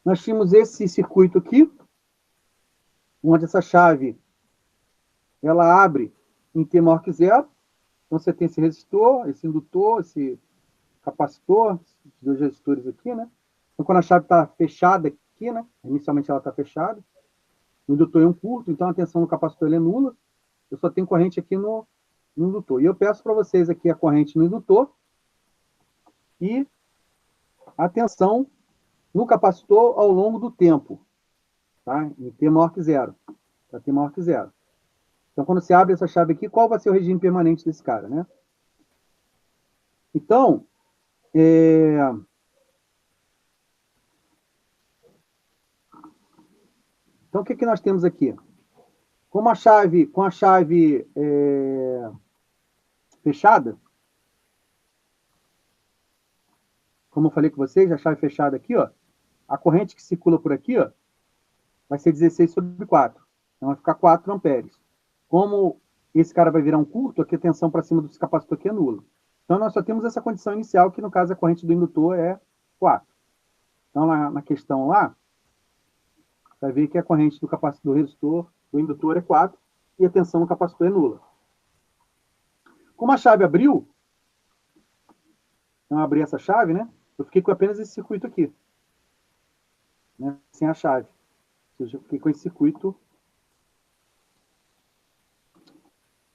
Nós tínhamos esse circuito aqui, onde essa chave ela abre em T maior que zero. Então, você tem esse resistor, esse indutor, esse capacitor, esses dois resistores aqui, né? Então, quando a chave está fechada aqui, né? Inicialmente ela está fechada. O indutor é um curto, então a tensão no capacitor é nula. Eu só tenho corrente aqui no indutor. E eu peço para vocês aqui a corrente no indutor e a tensão no capacitor ao longo do tempo, tá? Em T maior que zero. Para T maior que zero. Então, quando você abre essa chave aqui, qual vai ser o regime permanente desse cara, né? Então, o que nós temos aqui? Com a chave fechada, como eu falei com vocês, a chave fechada aqui, ó, a corrente que circula por aqui, ó, vai ser 16/4. Então, vai ficar 4 amperes. Como esse cara vai virar um curto, aqui a tensão para cima desse capacitor aqui é nula. Então, nós só temos essa condição inicial, que no caso a corrente do indutor é 4. Então, na questão lá, vai ver que a corrente do capacitor do resistor, do indutor é 4, e a tensão no capacitor é nula. Como a chave abriu, então eu abri essa chave, né? Eu fiquei com apenas esse circuito aqui, né? Sem a chave. Ou seja, eu fiquei com esse circuito.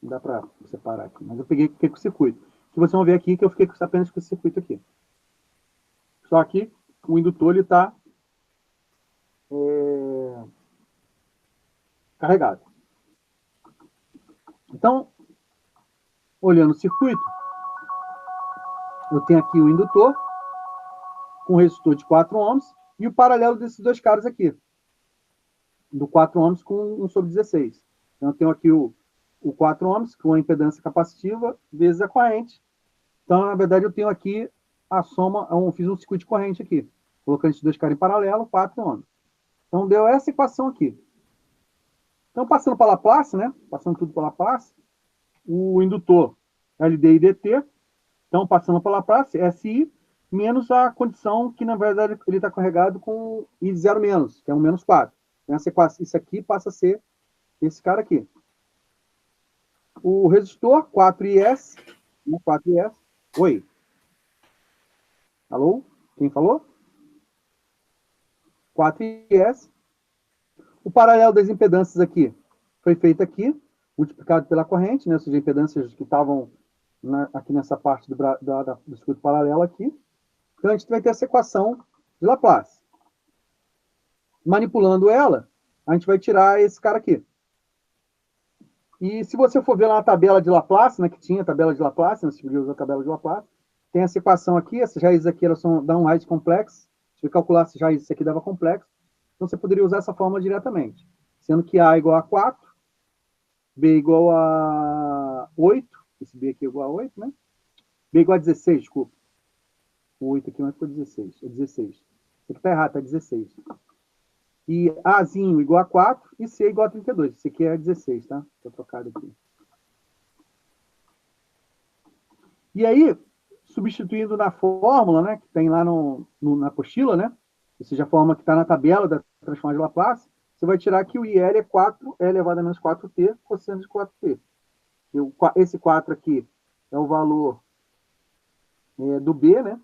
Não dá para separar aqui, mas eu fiquei com o circuito. Que vocês vão ver aqui que eu fiquei apenas com esse circuito aqui. Só que o indutor ele está carregado. Então, olhando o circuito, eu tenho aqui o indutor com um resistor de 4 ohms e o paralelo desses dois caras aqui, do 4 ohms com 1/16. Então, eu tenho aqui o 4 ohms com a impedância capacitiva vezes a corrente. Então, na verdade, eu tenho aqui a soma, eu fiz um circuito de corrente aqui, colocando esses dois caras em paralelo, 4 ohms. Então, deu essa equação aqui. Então, passando para Laplace, né? Passando tudo para Laplace, o indutor LD e DT, então, passando para Laplace, SI, menos a condição que, na verdade, ele está carregado com I de 0 menos, que é um menos 4. Então, isso aqui passa a ser esse cara aqui. O resistor, 4IS, né? 4IS. Oi. Alô? Quem falou? 4IS. O paralelo das impedâncias aqui foi feito aqui, multiplicado pela corrente, né? Ou seja, impedâncias que estavam aqui nessa parte do circuito paralelo aqui. Então, a gente vai ter essa equação de Laplace. Manipulando ela, a gente vai tirar esse cara aqui. E se você for ver lá na tabela de Laplace, né, que tinha a tabela de Laplace, né, se você usar a tabela de Laplace, tem essa equação aqui, essas raízes aqui elas dão raiz complexo. Se eu calcular se raízes aqui dava complexo, então você poderia usar essa fórmula diretamente. Sendo que A igual a 4, B igual a 8, esse B aqui é igual a 8, né? B igual a 16, desculpa. O 8 aqui, mas ficou 16. É 16. Isso aqui tá errado, tá 16. E Azinho igual a 4 e C igual a 32. Esse aqui é 16, tá? Estou trocado aqui. E aí, substituindo na fórmula, né, que tem lá na apostila, né? Ou seja, a fórmula que está na tabela da transformação de Laplace, você vai tirar que o IL é 4, é elevado a menos 4t, cosseno de 4t. Esse 4 aqui é o valor do B, né?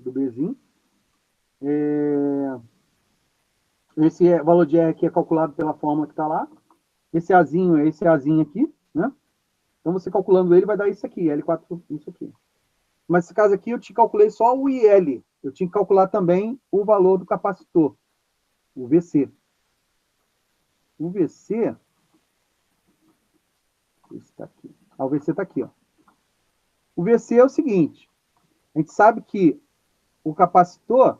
Do Bzinho. Esse valor de R aqui é calculado pela fórmula que está lá. Esse Azinho é esse Azinho aqui, né? Então, você calculando ele vai dar isso aqui, L4, isso aqui. Mas nesse caso aqui, eu te calculei só o IL. Eu tinha que calcular também o valor do capacitor, o VC. O VC... Está aqui. O VC está aqui, ó. O VC é o seguinte. A gente sabe que o capacitor,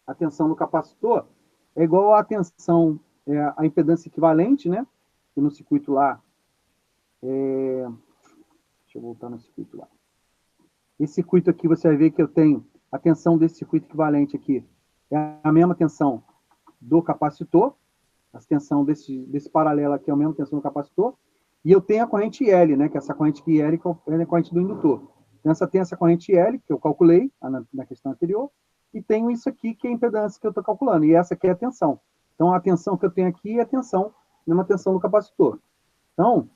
a tensão do capacitor, é igual à tensão, a impedância equivalente, né? E no circuito lá... Deixa eu voltar no circuito lá. Esse circuito aqui, você vai ver que eu tenho a tensão desse circuito equivalente aqui. É a mesma tensão do capacitor. A tensão desse paralelo aqui é a mesma tensão do capacitor. E eu tenho a corrente L, né? Que é essa corrente que L é a corrente do indutor. Então, tem essa corrente L, que eu calculei na questão anterior, e tenho isso aqui, que é a impedância que eu estou calculando, e essa aqui é a tensão. Então, a tensão que eu tenho aqui é a tensão, mesma tensão do capacitor. Então,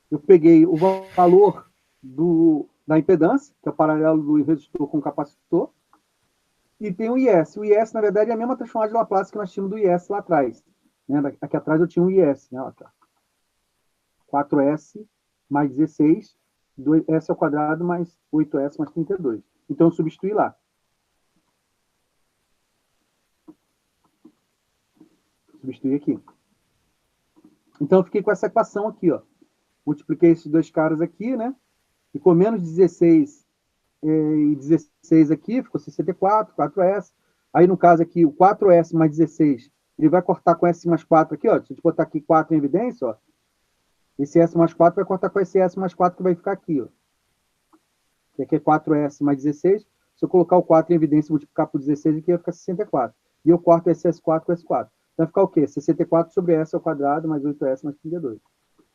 eu peguei o valor da impedância, que é o paralelo do resistor com o capacitor, e tem o IS. O IS, na verdade, é a mesma transformada de Laplace que nós tínhamos do IS lá atrás. Né? Aqui atrás eu tinha um IS, né? Ó, 4S mais 16, 2S ao quadrado mais 8S mais 32. Então, eu substituí lá. Substituí aqui. Então, eu fiquei com essa equação aqui, ó. Multipliquei esses dois caras aqui, né? Ficou menos 16 e 16 aqui, ficou 64, 4S. Aí, no caso aqui, o 4S mais 16, ele vai cortar com S mais 4 aqui, ó. Se a gente botar aqui 4 em evidência, ó. Esse S mais 4 vai cortar com esse S mais 4 que vai ficar aqui, ó. Que aqui é 4S mais 16. Se eu colocar o 4 em evidência e multiplicar por 16, aqui vai ficar 64. E eu corto esse S4 com S4. Então vai ficar o quê? 64 sobre S ao quadrado mais 8S mais 32.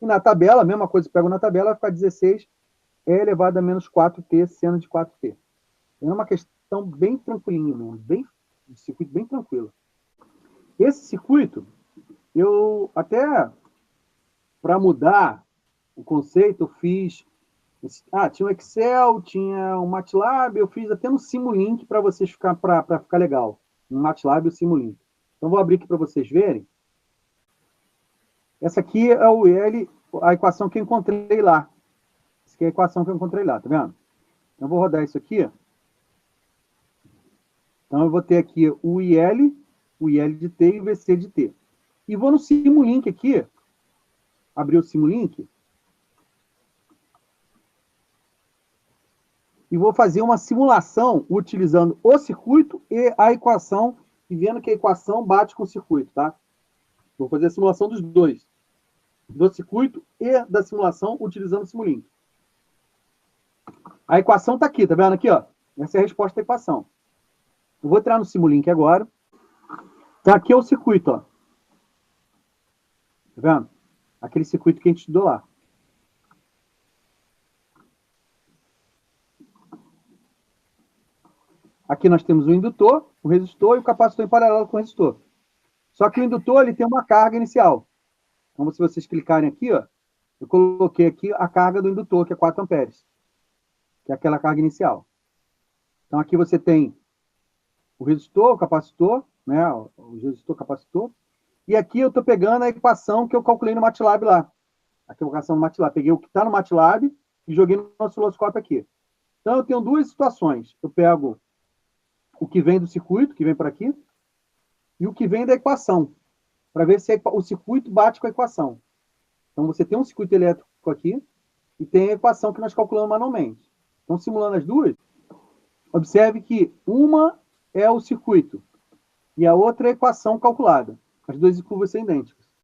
E na tabela, a mesma coisa que eu pego na tabela, vai ficar 16 elevado a menos 4t seno de 4t. É uma questão bem tranquilinha, mesmo. Um circuito bem tranquilo. Esse circuito, eu até, para mudar o conceito, eu fiz... tinha o Excel, tinha o MATLAB, eu fiz até no Simulink para vocês para ficar legal. No MATLAB e o Simulink. Então, vou abrir aqui para vocês verem. Essa aqui é a equação que eu encontrei lá. Essa aqui é a equação que eu encontrei lá, tá vendo? Então, eu vou rodar isso aqui. Então, eu vou ter aqui o IL de T e o VC de T. E vou no Simulink aqui, abrir o Simulink, e vou fazer uma simulação utilizando o circuito e a equação, e vendo que a equação bate com o circuito, tá? Vou fazer a simulação dos dois. Do circuito e da simulação utilizando o Simulink. A equação está aqui, tá vendo aqui, ó? Essa é a resposta da equação. Eu vou entrar no Simulink agora. Então, aqui é o circuito, ó. Tá vendo? Aquele circuito que a gente estudou lá. Aqui nós temos o indutor, o resistor e o capacitor em paralelo com o resistor. Só que o indutor ele tem uma carga inicial. Então, se vocês clicarem aqui, ó, eu coloquei aqui a carga do indutor, que é 4 amperes, que é aquela carga inicial. Então, aqui você tem o resistor, o capacitor, né, o resistor, capacitor, e aqui eu estou pegando a equação que eu calculei no MATLAB lá. Aqui a equação do MATLAB. Peguei o que está no MATLAB e joguei no osciloscópio aqui. Então, eu tenho duas situações. Eu pego o que vem do circuito, que vem por aqui, e o que vem da equação, para ver se o circuito bate com a equação. Então, você tem um circuito elétrico aqui e tem a equação que nós calculamos manualmente. Então, simulando as duas, observe que uma é o circuito e a outra é a equação calculada. As duas curvas são idênticas.